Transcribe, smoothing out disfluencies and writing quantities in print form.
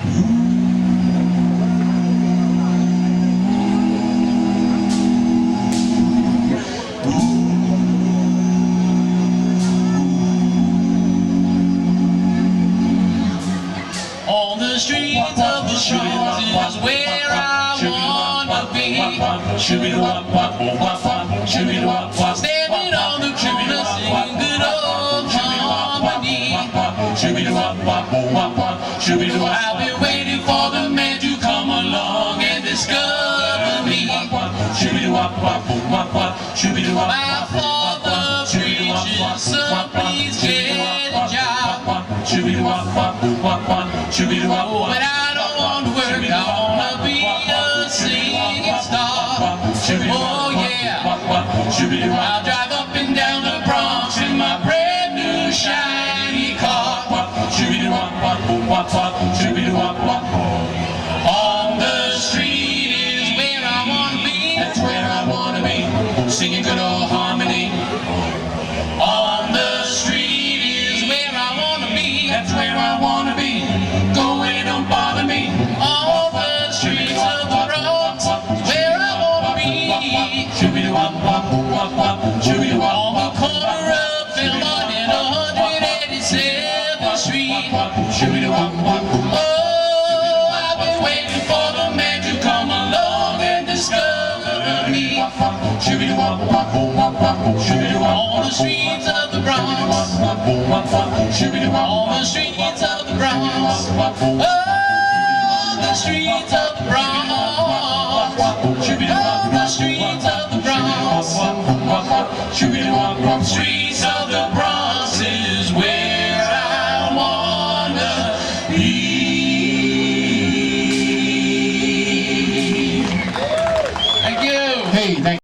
On the streets of the Bronx is where I wanna be. Standing on the corner singing good old harmony. I've been waiting for the man to come along and discover me. My father preaches, son, please get a job. But I don't want to work, I wanna be a singing star. Oh yeah, I'll drive up and down the Bronx in my brand new shiny car. On the street is where I wanna be. That's where I wanna be, singing good old harmony. On the street is where I wanna be. That's where I wanna be. Go away, don't bother me. On the streets of the Bronx is where I wanna be. On the corner of Pelham and 187th Street. Oh, I've been waiting for the man to come along and discover me. On the streets of the Bronx. On the streets of the Bronx. Oh, on the streets of the Bronx. On the streets of the Bronx. Streets of the Bronx is where I wanna be. Thank you. Hey, thank